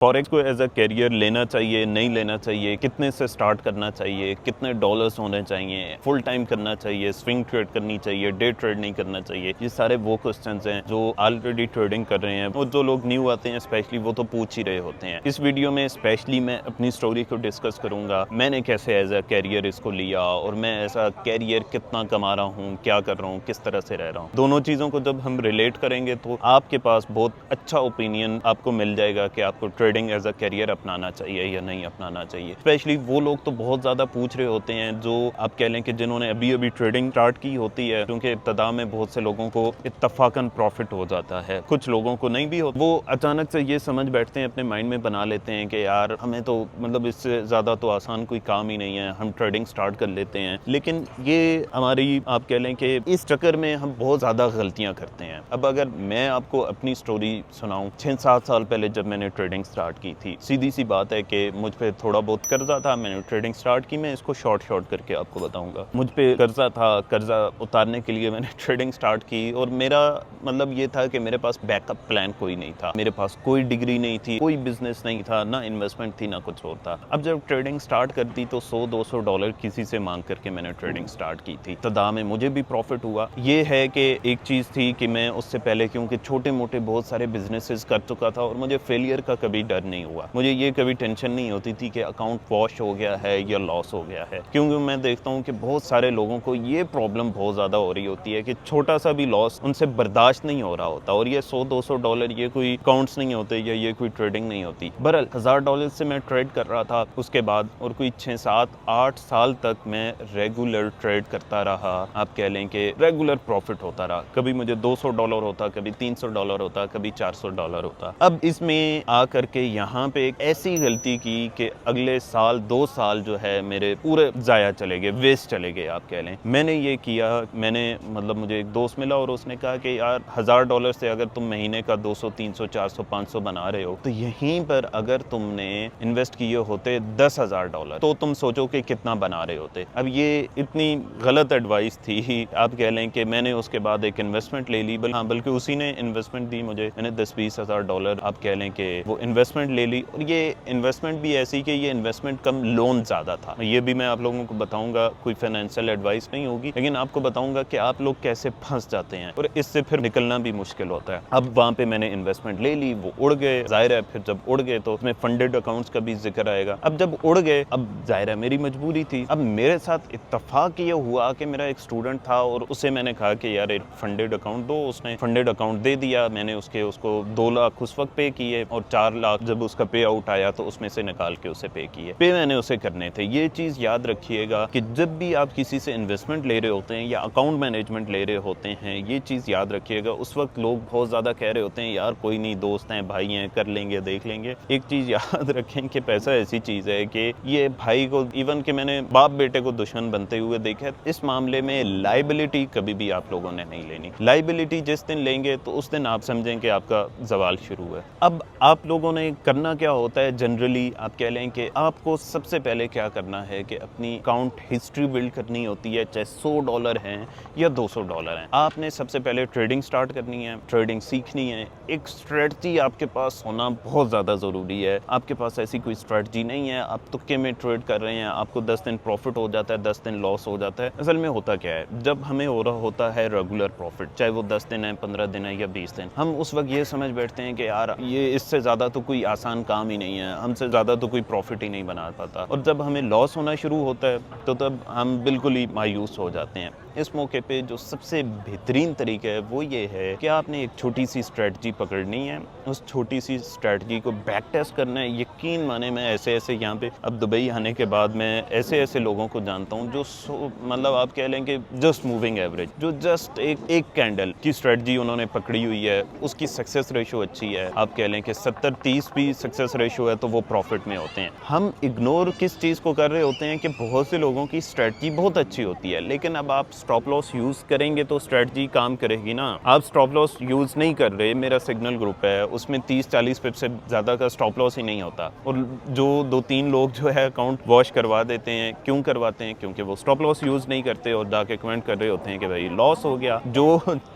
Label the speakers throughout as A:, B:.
A: Forex को as a career लेना चाहिए, नहीं लेना चाहिए, कितने से स्टार्ट करना चाहिए, कितने डॉलर्स होने चाहिए, फुल टाइम करना चाहिए, स्विंग ट्रेड करनी चाहिए, डे ट्रेड नहीं करना चाहिए, ये सारे वो क्वेश्चंस हैं जो ऑलरेडी ट्रेडिंग कर रहे हैं और जो लोग न्यू आते हैं स्पेशली वो तो पूछ ही रहे होते हैं। इस वीडियो में स्पेशली मैं अपनी स्टोरी को डिस्कस करूंगा, मैंने कैसे एज अ कैरियर इसको लिया और मैं ऐसा कैरियर कितना कमा रहा हूँ, क्या कर रहा हूँ, किस तरह से रह रहा हूँ। दोनों चीज़ों को जब हम रिलेट करेंगे तो आपके पास बहुत अच्छा ओपिनियन आपको मिल जाएगा कि आपको ट्रेडिंग एज अ कैरियर अपनाना चाहिए या नहीं अपनाना चाहिए। स्पेशली वो लोग तो बहुत ज़्यादा पूछ रहे होते हैं जो आप कह लें कि जिन्होंने अभी अभी ट्रेडिंग स्टार्ट की होती है, क्योंकि इब्तदा में बहुत से लोगों को इत्तफाकन प्रॉफिट हो जाता है, कुछ लोगों को नहीं भी हो। वो अचानक से ये समझ बैठते हैं, अपने माइंड में बना लेते हैं कि यार हमें तो मतलब इससे ज़्यादा तो आसान कोई काम ही नहीं है, हम ट्रेडिंग स्टार्ट कर लेते हैं। लेकिन ये हमारी आप कह लें कि इस चक्कर में हम बहुत ज़्यादा गलतियाँ करते हैं। अब अगर मैं आपको अपनी स्टोरी सुनाऊँ, 6-7 साल पहले जब मैंने ट्रेडिंग स्टार्ट की थी, सीधी सी बात है कि मुझ पे थोड़ा बहुत कर्जा था, मैंने ट्रेडिंग स्टार्ट की। मैं इसको शॉर्ट करके आपको बताऊंगा। मुझ पे कर्जा था, कर्जा उतारने के लिए मैंने ट्रेडिंग स्टार्ट की और मेरा मतलब ये था कि मेरे पास बैकअप प्लान कोई नहीं था, मेरे पास कोई डिग्री नहीं थी, कोई बिजनेस नहीं था, ना इन्वेस्टमेंट थी, ना कुछ और था। अब जब ट्रेडिंग स्टार्ट कर दी तो $100-200 किसी से मांग करके मैंने ट्रेडिंग स्टार्ट की थी। इब्तदा में मुझे भी प्रॉफिट हुआ। ये है कि एक चीज़ थी कि मैं उससे पहले क्योंकि छोटे मोटे बहुत सारे बिजनेसेस कर चुका था और मुझे फेलियर का कभी डर नहीं हुआ। मुझे ये कभी टेंशन नहीं होती थी कि अकाउंट वॉश हो गया है या लॉस हो गया है, क्योंकि मैं देखता हूँ कि बहुत सारे लोगों को ये प्रॉब्लम बहुत ज़्यादा हो रही होती है कि छोटा सा भी लॉस उनसे बर्दाश्त नहीं हो रहा होता। और ये $100-200 ये कोई अकाउंट्स नहीं होते या ये कोई ट्रेडिंग नहीं होती। बहरहाल $1000 से मैं ट्रेड कर रहा था उसके बाद, और कोई 6-7-8 साल तक मैं रेगुलर ट्रेड करता रहा। आप कह लें कि रेगुलर प्रॉफिट होता रहा। कभी मुझे $200 होता, कभी $300 होता, कभी $400 होता। अब इसमें आकर के यहाँ पे एक ऐसी गलती की कि अगले साल 2 साल जो है मेरे पूरे ज़ाया चले गए, वेस्ट चले गए आप कह लें। मैंने ये किया, मैंने मतलब मुझे एक दोस्त मिला और उसने कहा कि यार $1000 से अगर तुम महीने का 200, 300, 400, 500 बना रहे हो तो यहीं पर अगर तुमने इन्वेस्ट किए होते $10,000 तो तुम सोचो कि कितना बना रहे होते। अब ये इतनी गलत एडवाइस थी आप कह लें कि मैंने उसके बाद एक इन्वेस्टमेंट ले ली। बल्कि उसी ने इन्वेस्टमेंट दी मुझे। मैंने $10-20 आप कह लें कि वो इन्वेस्टमेंट ले ली। और ये इन्वेस्टमेंट भी ऐसी कि ये इन्वेस्टमेंट कम लोन ज़्यादा था। ये भी मैं आप लोगों को बताऊंगा, कोई फाइनेंशियल एडवाइस नहीं होगी, लेकिन आपको बताऊंगा कि आप लोग कैसे फंस जाते हैं और इससे फिर निकलना भी मुश्किल होता है। अब वहाँ पे मैंने इन्वेस्टमेंट ले ली, वो उड़ गए। जाहिर है फिर जब उड़ गए तो उसमें फंडेड अकाउंट्स का भी जिक्र आएगा। अब जब उड़ गए, अब जाहिर है मेरी मजबूरी थी। अब मेरे साथ इत्तफाक ये हुआ कि मेरा एक स्टूडेंट था और उसे मैंने कहा कि यार एक फंडेड अकाउंट दो। उसने फंडेड अकाउंट दे दिया। मैंने उसको 2 लाख उस वक्त पे किए और 4 लाख जब उसका पे आउट आया तो उसमें से निकाल के उसे पे किए। पे मैंने उसे करने थे। ये चीज़ याद रखिएगा कि जब भी आप किसी से इन्वेस्टमेंट ले रहे होते हैं या अकाउंट मैनेजमेंट ले रहे होते हैं, ये चीज़ याद रखिएगा। उस वक्त लोग बहुत ज़्यादा कह रहे होते हैं यार कोई नहीं, दोस्त हैं, भाई हैं, कर लेंगे, देख लेंगे। एक चीज़ याद रखें कि पैसा ऐसी चीज़ है कि ये भाई को, इवन कि मैंने बाप बेटे को दुश्मन बनते हुए देखा। इस मामले में लाइबिलिटी कभी भी आप लोगों ने नहीं लेनी। लाइबिलिटी जिस दिन लेंगे तो उस दिन आप समझें कि आपका जवाल शुरू है। अब आप लोगों ने करना क्या होता है, जनरली आप कह लें कि आपको सबसे पहले क्या करना है कि अपनी अकाउंट हिस्ट्री बिल्ड करनी होती है, चाहे $100 हैं या $200 हैं। आपने सबसे पहले ट्रेडिंग स्टार्ट करनी है, ट्रेडिंग सीखनी है। एक स्ट्रेटजी आपके पास होना बहुत ज़्यादा ज़रूरी है। आपके पास ऐसी कोई स्ट्रेटजी नहीं है, आप तुक्के में ट्रेड कर रहे हैं, आपको 10 दिन प्रॉफिट हो जाता है, 10 दिन लॉस हो जाता है। असल में होता क्या है, जब हमें हो रहा होता है रेगुलर प्रॉफिट, चाहे वो 10 दिन है, 15 दिन है या 20 दिन, हम उस वक्त ये समझ बैठते हैं कि यार ये इससे ज़्यादा तो कोई आसान काम ही नहीं है, हमसे ज़्यादा तो कोई प्रॉफिट ही नहीं बना पाता। और जब हमें लॉस होना शुरू होता है तो तब हम बिल्कुल ही मायूस हो जाते हैं। इस मौके पे जो सबसे बेहतरीन तरीका है वो ये है कि आपने एक छोटी सी स्ट्रेटजी पकड़नी है, उस छोटी सी स्ट्रेटजी को बैक टेस्ट करना है। यकीन माने मैं ऐसे यहाँ पे अब दुबई आने के बाद मैं ऐसे लोगों को जानता हूँ जो मतलब आप कह लें कि जस्ट मूविंग एवरेज, जो जस्ट एक कैंडल की स्ट्रेटजी उन्होंने पकड़ी हुई है, उसकी सक्सेस रेशो अच्छी है। आप कह लें कि 70-30 भी सक्सेस रेशो है तो वो प्रॉफिट में होते हैं। हम इग्नोर किस चीज़ को कर रहे होते हैं कि बहुत से लोगों की स्ट्रेटजी बहुत अच्छी होती है, लेकिन अब आप स्टॉप लॉस यूज़ करेंगे तो स्ट्रेटजी काम करेगी ना। आप स्टॉप लॉस यूज़ नहीं कर रहे, मेरा सिग्नल ग्रुप है उसमें 30-40 पिप से ज़्यादा का स्टॉप लॉस ही नहीं होता, और जो 2-3 लोग जो है अकाउंट वॉश करवा देते हैं, क्यों करवाते हैं? क्योंकि वो स्टॉप लॉस यूज़ नहीं करते और जाके कमेंट कर रहे होते हैं कि भाई लॉस हो गया। जो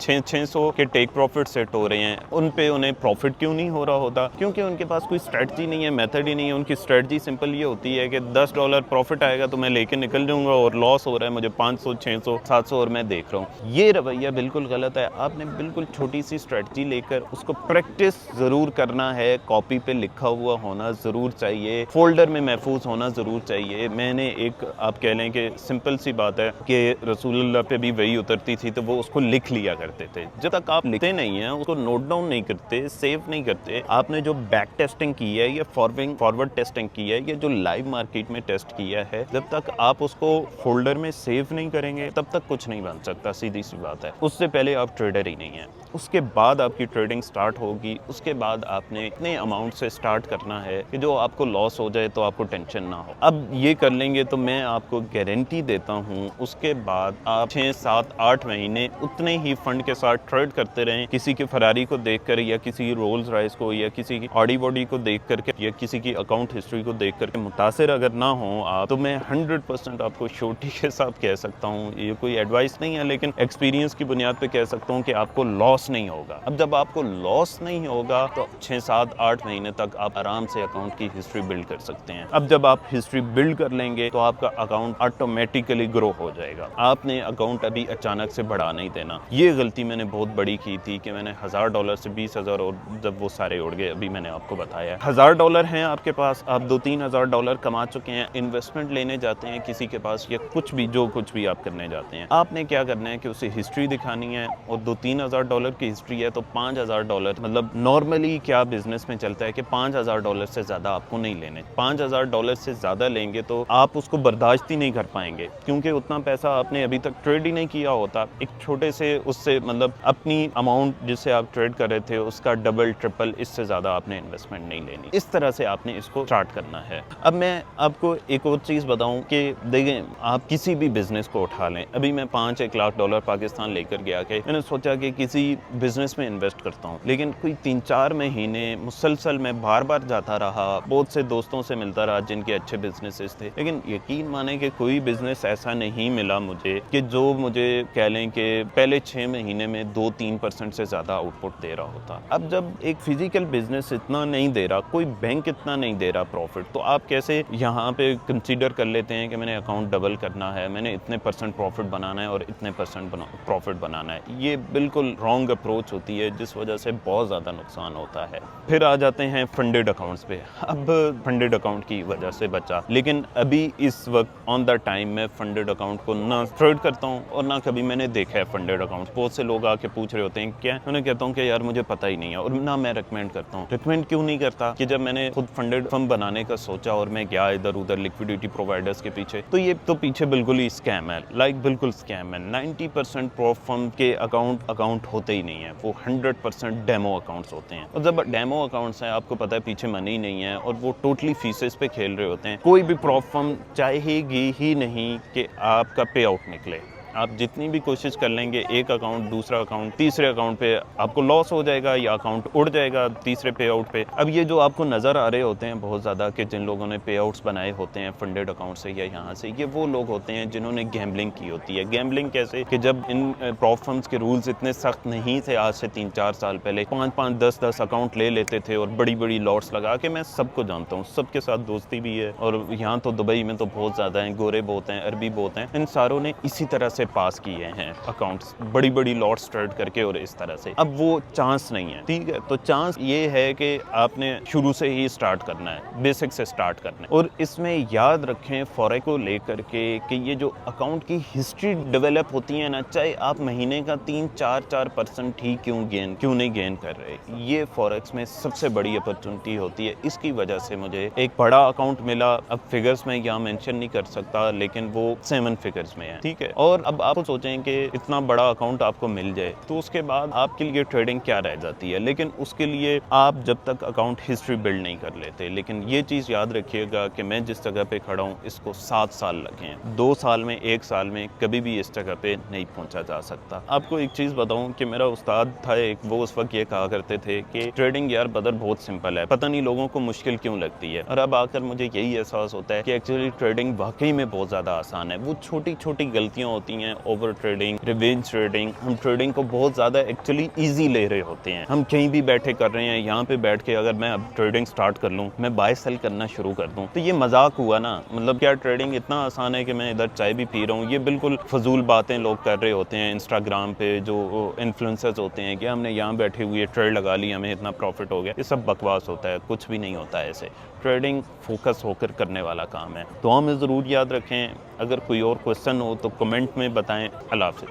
A: 600 के टेक प्रॉफिट सेट हो रहे हैं उन पे उन्हें प्रॉफिट क्यों नहीं हो रहा होता? क्योंकि उनके पास कोई स्ट्रेटजी नहीं है, मेथड ही नहीं है। उनकी स्ट्रेटजी सिंपल ये होती है कि $10 प्रॉफिट आएगा तो मैं लेके निकल जाऊंगा, और लॉस हो रहा है मुझे 500, 600, 700 और मैं देख रहा हूँ। ये रवैया बिल्कुल गलत है। आपने बिल्कुल छोटी सी स्ट्रेटजी लेकर उसको प्रैक्टिस ज़रूर करना है, कॉपी पे लिखा हुआ होना ज़रूर चाहिए, फोल्डर में महफूज होना ज़रूर चाहिए। मैंने एक, आप कह लें कि सिंपल सी बात है कि रसूलुल्लाह पे भी वही उतरती थी तो वो उसको लिख लिया करते थे। जब तक आप लिखते नहीं हैं, उसको नोट डाउन नहीं करते, सेव नहीं करते, आपने जो बैक टेस्टिंग की है या फॉरवर्ड टेस्टिंग की है या जो लाइव मार्केट में टेस्ट किया है, जब तक आप उसको फोल्डर में सेव नहीं करेंगे तब तक कुछ नहीं बन सकता। सीधी सी बात है। उससे पहले आप ट्रेडर ही नहीं है। उसके बाद आपकी ट्रेडिंग स्टार्ट होगी, उसके बाद आपने इतने अमाउंट से स्टार्ट करना है कि जो आपको लॉस हो जाए तो आपको टेंशन ना हो। अब ये कर लेंगे तो मैं आपको गारंटी देता हूँ उसके बाद आप 6, 7, 8 महीने उतने ही फंड के साथ ट्रेड करते रहें। किसी की फरारी को देखकर या किसी रोल्स रॉयस को या किसी की ऑडी बॉडी को देख करके या किसी की अकाउंट हिस्ट्री को देख करके मुतासिर अगर ना हो आप, तो मैं 100% आपको श्योरिटी के साथ कह सकता हूँ, ये कोई एडवाइस नहीं है लेकिन एक्सपीरियंस की बुनियाद पे कह सकता हूँ कि आपको लॉस नहीं होगा। अब जब आपको लॉस नहीं होगा तो 6, 7, 8 महीने तक आप आराम से अकाउंट की हिस्ट्री बिल्ड कर सकते हैं। अब जब आप हिस्ट्री बिल्ड कर लेंगे तो आपका अकाउंट ऑटोमेटिकली ग्रो हो जाएगा। आपने अकाउंट अभी अचानक से बढ़ा नहीं देना। ये गलती मैंने बहुत बड़ी की थी कि मैंने $1000 से 20,000 और जब वो सारे उड़ गए, अभी मैंने आपको बताया $1000 हैं आपके पास, आप $2-3 हज़ार डॉलर कमा चुके हैं, इन्वेस्टमेंट लेने जाते हैं किसी के पास या कुछ भी, जो कुछ भी आप करने जाते हैं, आपने क्या करना है कि उसे हिस्ट्री दिखानी है, और $2-3 हज़ार डॉलर की हिस्ट्री है तो $5,000, मतलब नॉर्मली क्या बिजनेस में चलता है कि $5,000 से ज्यादा आपको नहीं लेने। $5,000 से ज्यादा लेंगे तो आप उसको बर्दाश्त ही नहीं कर पाएंगे, क्योंकि उतना पैसा आपने अभी तक ट्रेड ही नहीं किया होता। एक छोटे से उससे, मतलब अपनी अमाउंट जिससे आप ट्रेड कर रहे थे उसका डबल ट्रिपल, इससे ज्यादा आपने इन्वेस्टमेंट नहीं लेनी। इस तरह से आपने इसको स्टार्ट करना है। अब मैं आपको एक और चीज बताऊं कि देखें, आप किसी भी बिजनेस को उठा लें। अभी मैं $5-1 लाख पाकिस्तान लेकर गया कि मैंने सोचा कि किसी बिजनेस में इन्वेस्ट करता हूं, लेकिन कोई 3-4 महीने मुसलसल मैं बार बार जाता रहा, बहुत से दोस्तों से मिलता रहा जिनके अच्छे बिजनेसेस थे, लेकिन यकीन माने कि कोई बिजनेस ऐसा नहीं मिला मुझे कि जो मुझे कह लें कि पहले 6 महीने में 2-3% से ज्यादा आउटपुट दे रहा होता। अब जब एक फिजिकल बिजनेस इतना नहीं दे रहा, कोई बैंक इतना नहीं दे रहा प्रॉफिट, तो आप कैसे यहाँ पे कंसीडर कर लेते हैं कि मैंने अकाउंट डबल करना है, मैंने इतने % प्रॉफिट बनाना है और इतने % प्रॉफिट बनाना है? ये बिल्कुल रॉन्ग अप्रोच होती है, जिस वजह से बहुत ज़्यादा नुकसान होता है। फिर आ जाते हैं फंडेड अकाउंट्स पे। अब फंडेड अकाउंट की वजह से बचा, लेकिन अभी इस वक्त ऑन द टाइम मैं फंडेड अकाउंट को ना ट्रेड करता हूँ और ना कभी मैंने देखा है फंडेड अकाउंट। बहुत से लोग आके पूछ रहे होते हैं क्या, उन्हें कहता हूँ कि यार मुझे पता ही नहीं है, और ना मैं रिकमेंड करता हूँ। रिकमेंड क्यों नहीं करता कि जब मैंने खुद फंडेड फंड बनाने का सोचा और मैं गया इधर उधर लिक्विडिटी प्रोवाइडर्स के पीछे, तो ये तो पीछे बिल्कुल ही स्कैम है, बिल्कुल स्कैम है। 90% प्रॉफ फर्म के अकाउंट होते ही नहीं है, वो 100% डेमो अकाउंट्स होते हैं। और जब डेमो अकाउंट्स हैं, आपको पता है पीछे मनी नहीं है और वो टोटली फीसेस पे खेल रहे होते हैं। कोई भी प्रॉफ फर्म चाहेगी ही नहीं कि आपका पे आउट निकले। आप जितनी भी कोशिश कर लेंगे, एक अकाउंट, दूसरा अकाउंट, तीसरे अकाउंट पे आपको लॉस हो जाएगा या अकाउंट उड़ जाएगा तीसरे पे आउट पे। अब ये जो आपको नज़र आ रहे होते हैं बहुत ज़्यादा कि जिन लोगों ने पे आउट्स बनाए होते हैं फंडेड अकाउंट से या यहाँ से, ये वो लोग होते हैं जिन्होंने गैम्बलिंग की होती है। गैम्बलिंग कैसे कि जब इन प्रॉफ फर्म्स के रूल्स इतने सख्त नहीं थे, आज से 3-4 साल पहले 5-5, 10-10 अकाउंट ले लेते थे और बड़ी बड़ी लॉट्स लगा के। मैं सबको जानता हूँ, सबके साथ दोस्ती भी है, और यहाँ तो दुबई में तो बहुत ज़्यादा हैं, गोरे बहुत हैं, अरबी बहुत हैं, इन सारों ने इसी तरह से पास किए हैं अकाउंट्स, बड़ी बड़ी लॉट्स ट्रेड करके और इस तरह से। अब वो चांस नहीं है, ठीक है? तो चांस ये है कि आपने शुरू से ही स्टार्ट करना है, बेसिक से स्टार्ट करना है। और इसमें याद रखें फॉरेक्स को लेकर के कि ये जो अकाउंट की हिस्ट्री डेवलप होती है ना, चाहे आप महीने का 3-4% ही क्यों नहीं गेन कर रहे, ये फॉरेक्स में सबसे बड़ी अपॉर्चुनिटी होती है। इसकी वजह से मुझे एक बड़ा अकाउंट मिला। अब फिगर्स में यहाँ मेंशन नहीं कर सकता, लेकिन वो 7 फिगर्स में है, ठीक है? और अब आप सोचें कि इतना बड़ा अकाउंट आपको मिल जाए तो उसके बाद आपके लिए ट्रेडिंग क्या रह जाती है, लेकिन उसके लिए आप जब तक अकाउंट हिस्ट्री बिल्ड नहीं कर लेते। लेकिन ये चीज़ याद रखिएगा कि मैं जिस जगह पे खड़ा हूँ इसको 7 साल लगे हैं, 2 साल में 1 साल में कभी भी इस जगह पे नहीं पहुंचा जा सकता। आपको एक चीज़ बताऊं कि मेरा उस्ताद था एक, वो उस वक्त ये कहा करते थे कि ट्रेडिंग यार बदर बहुत सिंपल है, पता नहीं लोगों को मुश्किल क्यों लगती है। और अब आकर मुझे यही एहसास होता है कि एक्चुअली ट्रेडिंग वाकई में बहुत ज़्यादा आसान है। वो छोटी छोटी गलतियाँ होती हैं, ओवर ट्रेडिंग, रिवेंज ट्रेडिंग, हम ट्रेडिंग को बहुत ज़्यादा एक्चुअली ईजी ले रहे होते हैं। हम कहीं भी बैठे कर रहे हैं, यहाँ पे बैठ के अगर मैं अब ट्रेडिंग स्टार्ट कर लूँ, मैं बाय सेल करना शुरू कर दूँ, तो ये मजाक हुआ ना। मतलब क्या ट्रेडिंग इतना आसान है कि मैं इधर चाय भी पी रहा हूँ? ये बिल्कुल फजूल बातें लोग कर रहे होते हैं इंस्टाग्राम पे, जो इन्फ्लुएंसर्स होते हैं कि हमने यहाँ बैठे हुए ट्रेड लगा ली, हमें इतना प्रॉफिट हो गया। ये सब बकवास होता है, कुछ भी नहीं होता है ऐसे। ट्रेडिंग फोकस होकर करने वाला काम है। तो हमें ज़रूर याद रखें। अगर कोई और क्वेश्चन हो तो कमेंट में बताएं। अल्लाह हाफ़िज़।